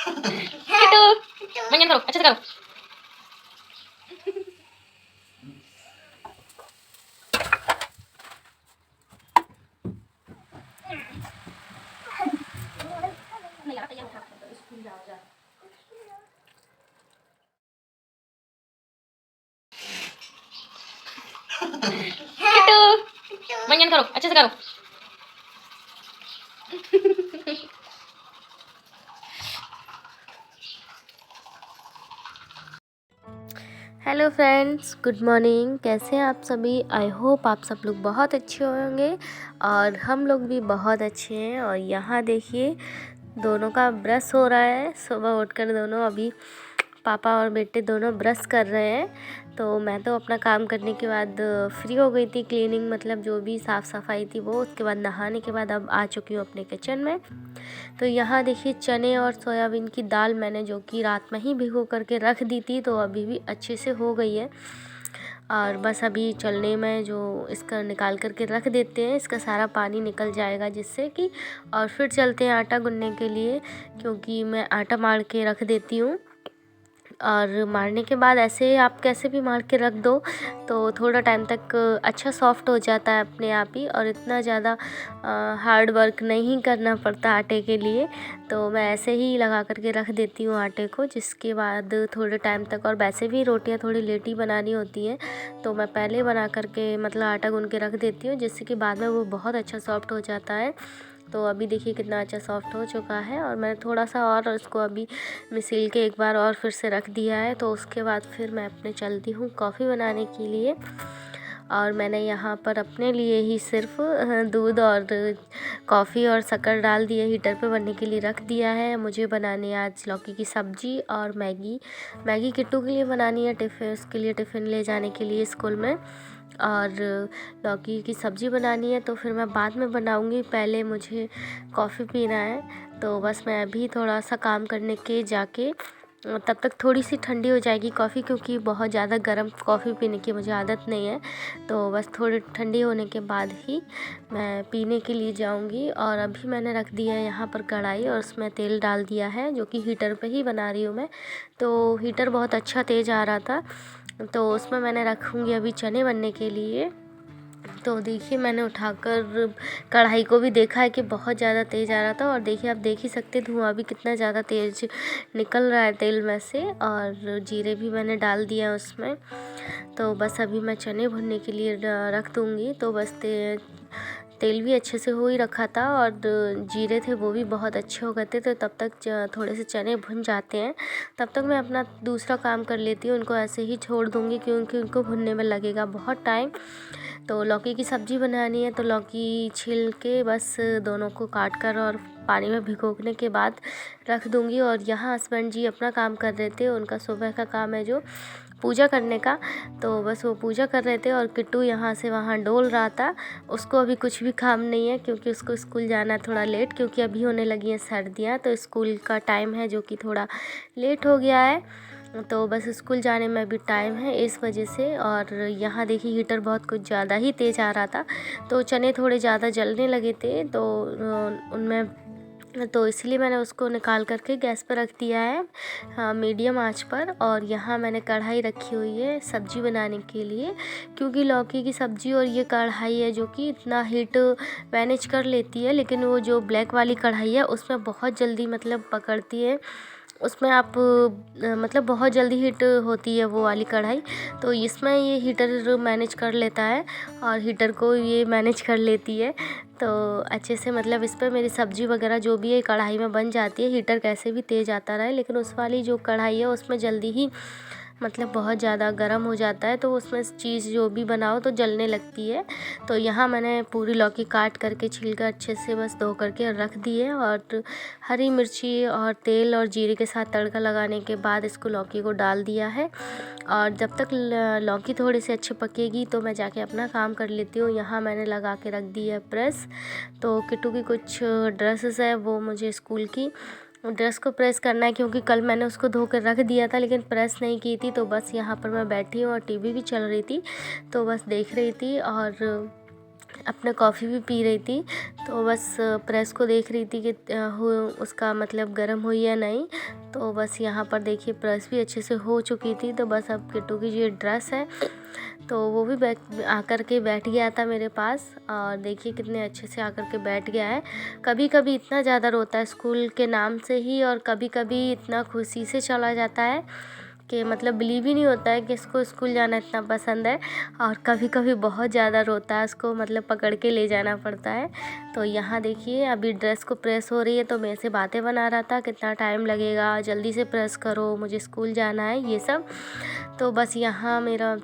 किट्टू मंजन करो, अच्छे से करो। किट्टू मंजन करो, अच्छे से करो। Hello friends, good morning. कैसे हैं आप सभी? आई होप आप सब लोग बहुत अच्छे होंगे और हम लोग भी बहुत अच्छे हैं। और यहाँ देखिए दोनों का ब्रश हो रहा है। सुबह उठकर दोनों अभी पापा और बेटे दोनों ब्रश कर रहे हैं। तो मैं तो अपना काम करने के बाद फ्री हो गई थी, क्लीनिंग मतलब जो भी साफ़ सफाई थी वो, उसके बाद नहाने के बाद अब आ चुकी हूँ अपने किचन में। तो यहाँ देखिए चने और सोयाबीन की दाल मैंने जो कि रात में ही भिगो करके रख दी थी, तो अभी भी अच्छे से हो गई है। और बस अभी चलने में जो इसका निकाल करके रख देते हैं, इसका सारा पानी निकल जाएगा जिससे कि, और फिर चलते हैं आटा गूंदने के लिए, क्योंकि मैं आटा मार के रख देती हूँ। और मारने के बाद ऐसे आप कैसे भी मार के रख दो तो थोड़ा टाइम तक अच्छा सॉफ्ट हो जाता है अपने आप ही, और इतना ज़्यादा हार्ड वर्क नहीं करना पड़ता आटे के लिए। तो मैं ऐसे ही लगा करके रख देती हूँ आटे को, जिसके बाद थोड़े टाइम तक, और वैसे भी रोटियाँ थोड़ी लेट ही बनानी होती हैं तो मैं पहले बना करके मतलब आटा गूंद के रख देती हूँ, जिससे कि बाद में वो बहुत अच्छा सॉफ्ट हो जाता है। तो अभी देखिए कितना अच्छा सॉफ्ट हो चुका है, और मैंने थोड़ा सा और इसको अभी मिसिल के एक बार और फिर से रख दिया है। तो उसके बाद फिर मैं अपने चलती हूँ कॉफ़ी बनाने के लिए। और मैंने यहाँ पर अपने लिए ही सिर्फ दूध और कॉफ़ी और शक्कर डाल दिए, हीटर पे बनने के लिए रख दिया है। मुझे बनानी है आज लौकी की सब्ज़ी और मैगी किट्टू के लिए बनानी है, टिफ़िन उसके लिए टिफ़िन ले जाने के लिए स्कूल में। और लौकी की सब्ज़ी बनानी है तो फिर मैं बाद में बनाऊँगी, पहले मुझे कॉफ़ी पीना है। तो बस मैं अभी थोड़ा सा काम करने के जाके तब तक थोड़ी सी ठंडी हो जाएगी कॉफ़ी, क्योंकि बहुत ज़्यादा गर्म कॉफ़ी पीने की मुझे आदत नहीं है। तो बस थोड़ी ठंडी होने के बाद ही मैं पीने के लिए जाऊंगी। और अभी मैंने रख दिया है यहाँ पर कढ़ाई, और उसमें तेल डाल दिया है, जो कि हीटर पे ही बना रही हूँ मैं। तो हीटर बहुत अच्छा तेज़ आ रहा था, तो उसमें मैंने रखूँगी अभी चने बनने के लिए। तो देखिए मैंने उठाकर कढ़ाई को भी देखा है कि बहुत ज़्यादा तेज़ आ रहा था, और देखिए आप देख ही सकते धुआं भी कितना ज़्यादा तेज़ निकल रहा है तेल में से। और जीरे भी मैंने डाल दिया उसमें। तो बस अभी मैं चने भुनने के लिए रख दूँगी। तो बस तेल भी अच्छे से हो ही रखा था, और जीरे थे वो भी बहुत अच्छे हो गए थे। तो तब तक थोड़े से चने भुन जाते हैं, तब तक मैं अपना दूसरा काम कर लेती हूँ। उनको ऐसे ही छोड़ दूँगी क्योंकि उनको भुनने में लगेगा बहुत टाइम। तो लौकी की सब्ज़ी बनानी है, तो लौकी छील के बस दोनों को काट कर और पानी में भिगोने के बाद रख दूँगी। और यहाँ हस्बैंड जी अपना काम कर रहे थे, उनका सुबह का काम है जो पूजा करने का, तो बस वो पूजा कर रहे थे। और किट्टू यहाँ से वहाँ डोल रहा था, उसको अभी कुछ भी काम नहीं है क्योंकि उसको स्कूल जाना है थोड़ा लेट, क्योंकि अभी होने लगी हैं सर्दियाँ, तो स्कूल का टाइम है जो कि थोड़ा लेट हो गया है। तो बस स्कूल जाने में भी टाइम है इस वजह से। और यहाँ देखिए हीटर बहुत कुछ ज़्यादा ही तेज़ आ रहा था, तो चने थोड़े ज़्यादा जलने लगे थे, तो उनमें तो इसलिए मैंने उसको निकाल करके गैस पर रख दिया है, हाँ, मीडियम आंच पर। और यहाँ मैंने कढ़ाई रखी हुई है सब्ज़ी बनाने के लिए, क्योंकि लौकी की सब्ज़ी और ये कढ़ाई है जो कि इतना हीट मैनेज कर लेती है, लेकिन वो जो ब्लैक वाली कढ़ाई है उसमें बहुत जल्दी मतलब पकड़ती है, उसमें आप मतलब बहुत जल्दी हीट होती है वो वाली कढ़ाई। तो इसमें ये हीटर मैनेज कर लेता है, और हीटर को ये मैनेज कर लेती है। तो अच्छे से मतलब इस पर मेरी सब्ज़ी वगैरह जो भी है कढ़ाई में बन जाती है, हीटर कैसे भी तेज़ आता रहे। लेकिन उस वाली जो कढ़ाई है उसमें जल्दी ही मतलब बहुत ज़्यादा गर्म हो जाता है, तो उसमें चीज़ जो भी बनाओ तो जलने लगती है। तो यहाँ मैंने पूरी लौकी काट करके छिलका अच्छे से बस धो करके रख दी है, और हरी मिर्ची और तेल और जीरे के साथ तड़का लगाने के बाद इसको लौकी को डाल दिया है। और जब तक लौकी थोड़ी सी अच्छी पकेगी तो मैं जाके अपना काम कर लेती हूँ। यहाँ मैंने लगा के रख दी है प्रेस। तो किट्टू की कुछ ड्रेसेस है वो मुझे स्कूल की ड्रेस को प्रेस करना है, क्योंकि कल मैंने उसको धो कर रख दिया था लेकिन प्रेस नहीं की थी। तो बस यहाँ पर मैं बैठी हूँ और टीवी भी चल रही थी, तो बस देख रही थी। और अपना कॉफ़ी भी पी रही थी। तो बस प्रेस को देख रही थी कि उसका मतलब गर्म हुई या नहीं। तो बस यहाँ पर देखिए प्रेस भी अच्छे से हो चुकी थी। तो बस अब किट्टू की जो ये ड्रेस है तो वो भी आकर के बैठ गया था मेरे पास, और देखिए कितने अच्छे से आकर के बैठ गया है। कभी कभी इतना ज़्यादा रोता है स्कूल के नाम से ही, और कभी कभी इतना खुशी से चला जाता है कि मतलब बिलीव ही नहीं होता है कि इसको स्कूल जाना इतना पसंद है। और कभी कभी बहुत ज़्यादा रोता है, उसको मतलब पकड़ के ले जाना पड़ता है। तो यहाँ देखिए अभी ड्रेस को प्रेस हो रही है, तो मेरे से बातें बना रहा था कितना टाइम लगेगा, जल्दी से प्रेस करो, मुझे स्कूल जाना है ये सब। तो बस यहाँ मेरा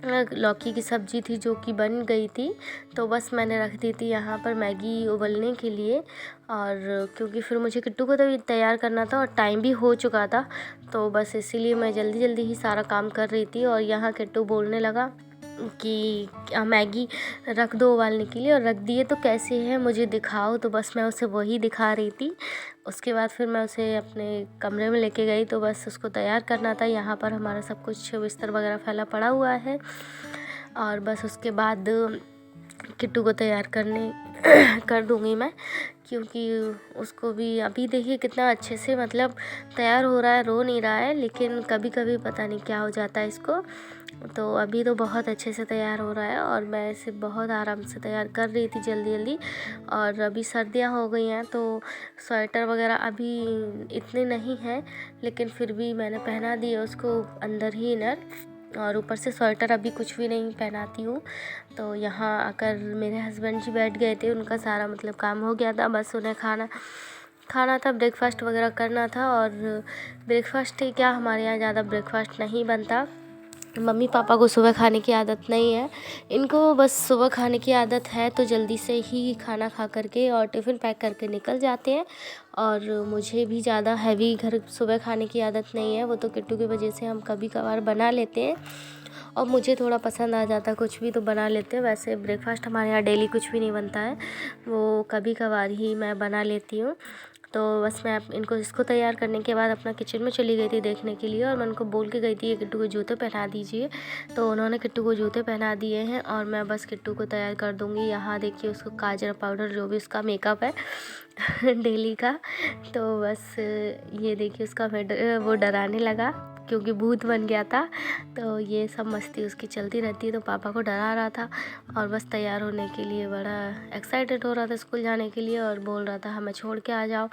लौकी की सब्ज़ी थी जो कि बन गई थी। तो बस मैंने रख दी थी यहाँ पर मैगी उबलने के लिए, और क्योंकि फिर मुझे किट्टू को तो तैयार करना था और टाइम भी हो चुका था। तो बस इसीलिए मैं जल्दी जल्दी ही सारा काम कर रही थी। और यहाँ किट्टू बोलने लगा कि मैगी रख दो उबालने के लिए, और रख दिए तो कैसे है मुझे दिखाओ। तो बस मैं उसे वही दिखा रही थी। उसके बाद फिर मैं उसे अपने कमरे में लेके गई, तो बस उसको तैयार करना था। यहाँ पर हमारा सब कुछ बिस्तर वगैरह फैला पड़ा हुआ है, और बस उसके बाद किट्टू को तैयार करने कर दूँगी मैं, क्योंकि उसको भी अभी देखिए कितना अच्छे से मतलब तैयार हो रहा है, रो नहीं रहा है। लेकिन कभी कभी पता नहीं क्या हो जाता है इसको। तो अभी तो बहुत अच्छे से तैयार हो रहा है, और मैं इसे बहुत आराम से तैयार कर रही थी जल्दी जल्दी। और अभी सर्दियाँ हो गई हैं तो स्वेटर वगैरह अभी इतने नहीं हैं, लेकिन फिर भी मैंने पहना दिए उसको अंदर ही इनर, और ऊपर से स्वेटर अभी कुछ भी नहीं पहनाती हूँ। तो यहाँ आकर मेरे हस्बैंड जी बैठ गए थे, उनका सारा मतलब काम हो गया था, बस उन्हें खाना था, ब्रेकफास्ट वगैरह करना था। और ब्रेकफास्ट ही क्या, हमारे यहाँ ज़्यादा ब्रेकफास्ट नहीं बनता। मम्मी पापा को सुबह खाने की आदत नहीं है, इनको बस सुबह खाने की आदत है, तो जल्दी से ही खाना खा करके और टिफ़िन पैक करके निकल जाते हैं। और मुझे भी ज़्यादा हैवी घर सुबह खाने की आदत नहीं है, वो तो किट्टू की वजह से हम कभी कभार बना लेते हैं, और मुझे थोड़ा पसंद आ जाता है कुछ भी तो बना लेते हैं। वैसे ब्रेकफास्ट हमारे यहाँ डेली कुछ भी नहीं बनता है, वो कभी कभार ही मैं बना लेती हूँ। तो बस मैं इसको तैयार करने के बाद अपना किचन में चली गई थी देखने के लिए, और मैं उनको बोल के गई थी ये किट्टू को जूते पहना दीजिए। तो उन्होंने किट्टू को जूते पहना दिए हैं, और मैं बस किट्टू को तैयार कर दूँगी। यहाँ देखिए उसको काजल पाउडर जो भी उसका मेकअप है डेली का। तो बस ये देखिए उसका वो डराने लगा क्योंकि भूत बन गया था। तो ये सब मस्ती उसकी चलती रहती है, तो पापा को डरा रहा था, और बस तैयार होने के लिए बड़ा एक्साइटेड हो रहा था स्कूल जाने के लिए, और बोल रहा था हमें छोड़ के आ जाओ।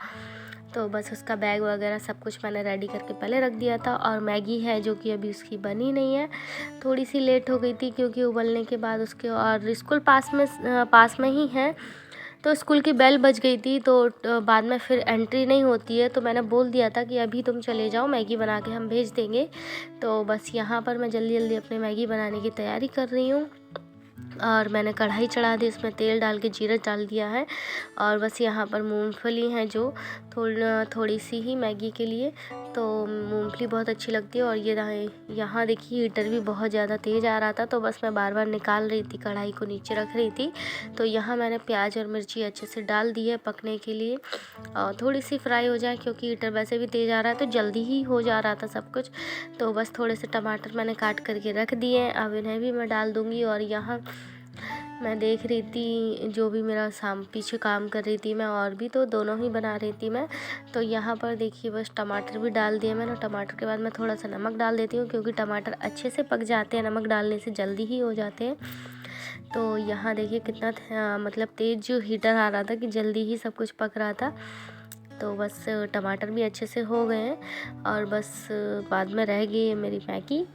तो बस उसका बैग वगैरह सब कुछ मैंने रेडी करके पहले रख दिया था। और मैगी है जो कि अभी उसकी बनी नहीं है, थोड़ी सी लेट हो गई थी क्योंकि उबलने के बाद उसके, और स्कूल पास में ही है, तो स्कूल की बेल बज गई थी। तो बाद में फिर एंट्री नहीं होती है, तो मैंने बोल दिया था कि अभी तुम चले जाओ, मैगी बना के हम भेज देंगे। तो बस यहाँ पर मैं जल्दी जल्दी अपने मैगी बनाने की तैयारी कर रही हूँ, और मैंने कढ़ाई चढ़ा दी, इसमें तेल डाल के जीरा डाल दिया है। और बस यहाँ पर मूंगफली हैं जो थोड़ी सी ही मैगी के लिए, तो मूंगफली बहुत अच्छी लगती है। और ये यहाँ देखिए हीटर भी बहुत ज़्यादा तेज़ आ रहा था, तो बस मैं बार बार निकाल रही थी, कढ़ाई को नीचे रख रही थी। तो यहाँ मैंने प्याज और मिर्ची अच्छे से डाल दी है पकने के लिए, और थोड़ी सी फ्राई हो जाए क्योंकि हीटर वैसे भी तेज़ आ रहा है, तो जल्दी ही हो जा रहा था सब कुछ। तो बस थोड़े से टमाटर मैंने काट करके रख दिए हैं, अब इन्हें भी मैं डाल दूँगी। और यहाँ मैं देख रही थी जो भी मेरा पीछे काम कर रही थी मैं, और भी तो दोनों ही बना रही थी मैं। तो यहाँ पर देखिए बस टमाटर भी डाल दिए मैंने। टमाटर के बाद मैं थोड़ा सा नमक डाल देती हूँ क्योंकि टमाटर अच्छे से पक जाते हैं, नमक डालने से जल्दी ही हो जाते हैं। तो यहाँ देखिए कितना मतलब तेज़ जो हीटर आ रहा था कि जल्दी ही सब कुछ पक रहा था। तो बस टमाटर भी अच्छे से हो गए हैं, और बस बाद में रह गई है मेरी मैगी।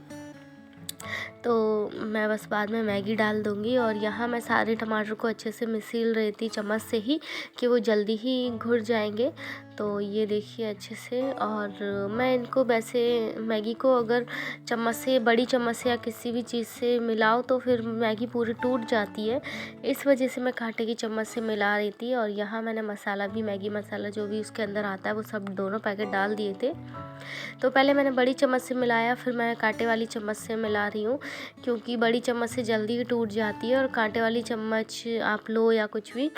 तो मैं बस बाद में मैगी डाल दूँगी। और यहाँ मैं सारे टमाटर को अच्छे से मिसल रही थी चम्मच से ही कि वो जल्दी ही घुल जाएंगे। तो ये देखिए अच्छे से, और मैं इनको वैसे मैगी को अगर चम्मच से, बड़ी चम्मच से या किसी भी चीज़ से मिलाओ तो फिर मैगी पूरी टूट जाती है, इस वजह से मैं कांटे की चम्मच से मिला रही थी। और यहाँ मैंने मसाला भी, मैगी मसाला जो भी उसके अंदर आता है वो सब दोनों पैकेट डाल दिए थे। तो पहले मैंने बड़ी चम्मच से मिलाया, फिर मैं कांटे वाली चम्मच से मिला रही हूँ क्योंकि बड़ी चम्मच से जल्दी ही टूट जाती है, और कांटे वाली चम्मच आप लो या कुछ भी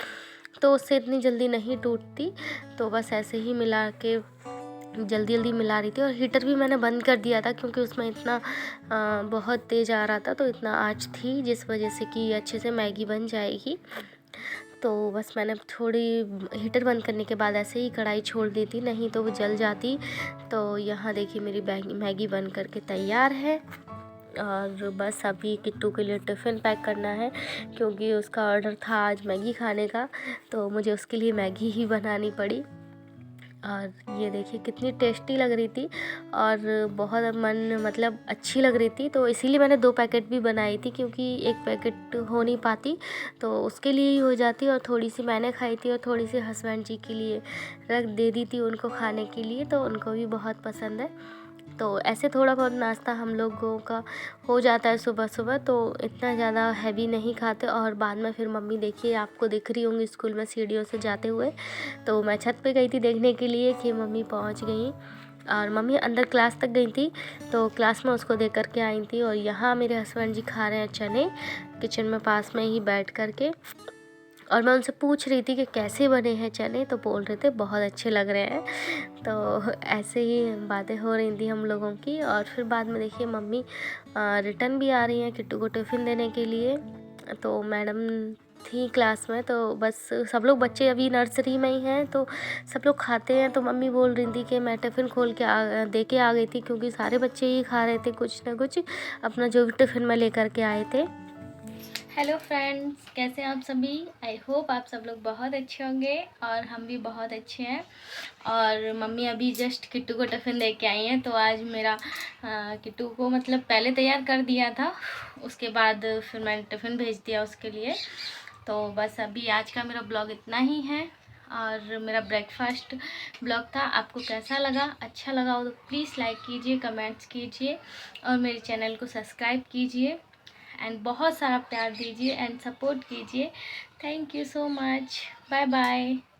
तो उससे इतनी जल्दी नहीं टूटती। तो बस ऐसे ही मिला के जल्दी जल्दी मिला रही थी। और हीटर भी मैंने बंद कर दिया था क्योंकि उसमें इतना बहुत तेज़ आ रहा था, तो इतना आँच थी जिस वजह से कि अच्छे से मैगी बन जाएगी। तो बस मैंने थोड़ी हीटर बंद करने के बाद ऐसे ही कढ़ाई छोड़ दी थी, नहीं तो वो जल जाती। तो यहाँ देखिए मेरी मैगी बन कर के तैयार है। और बस अभी किट्टू के लिए टिफ़िन पैक करना है क्योंकि उसका ऑर्डर था आज मैगी खाने का, तो मुझे उसके लिए मैगी ही बनानी पड़ी। और ये देखिए कितनी टेस्टी लग रही थी और बहुत मतलब अच्छी लग रही थी, तो इसीलिए मैंने 2 पैकेट भी बनाई थी क्योंकि एक पैकेट हो नहीं पाती, तो उसके लिए ही हो जाती। और थोड़ी सी मैंने खाई थी और थोड़ी सी हस्बैंड जी के लिए रख दे दी थी उनको खाने के लिए, तो उनको भी बहुत पसंद है। तो ऐसे थोड़ा बहुत नाश्ता हम लोगों का हो जाता है सुबह सुबह, तो इतना ज़्यादा हैवी नहीं खाते। और बाद में फिर मम्मी देखिए आपको दिख रही होंगी स्कूल में सीढ़ियों से जाते हुए, तो मैं छत पे गई थी देखने के लिए कि मम्मी पहुंच गई। और मम्मी अंदर क्लास तक गई थी, तो क्लास में उसको देख कर के आई थी। और यहाँ मेरे हस्बैंड जी खा रहे हैं चने किचन में पास में ही बैठ कर के। और मैं उनसे पूछ रही थी कि कैसे बने हैं चने, तो बोल रहे थे बहुत अच्छे लग रहे हैं। तो ऐसे ही बातें हो रही थी हम लोगों की। और फिर बाद में देखिए मम्मी रिटर्न भी आ रही हैं किट्टू को टिफ़िन देने के लिए। तो मैडम थी क्लास में, तो बस सब लोग बच्चे अभी नर्सरी में ही हैं, तो सब लोग खाते हैं। तो मम्मी बोल रही थी कि मैं टिफ़िन खोल के दे के आ गई थी क्योंकि सारे बच्चे ही खा रहे थे कुछ ना कुछ अपना जो भी टिफ़िन में लेकर के आए थे। हेलो फ्रेंड्स, कैसे हैं आप सभी? आई होप आप सब लोग बहुत अच्छे होंगे और हम भी बहुत अच्छे हैं। और मम्मी अभी जस्ट किट्टू को टिफ़िन दे के आई हैं, तो आज मेरा किट्टू को मतलब पहले तैयार कर दिया था, उसके बाद फिर मैंने टिफ़िन भेज दिया उसके लिए। तो बस अभी आज का मेरा ब्लॉग इतना ही है और मेरा ब्रेकफास्ट ब्लॉग था। आपको कैसा लगा? अच्छा लगा हो तो प्लीज़ लाइक कीजिए, कमेंट्स कीजिए और मेरे चैनल को सब्सक्राइब कीजिए एंड बहुत सारा प्यार दीजिए एंड सपोर्ट कीजिए। Thank you so much. Bye bye.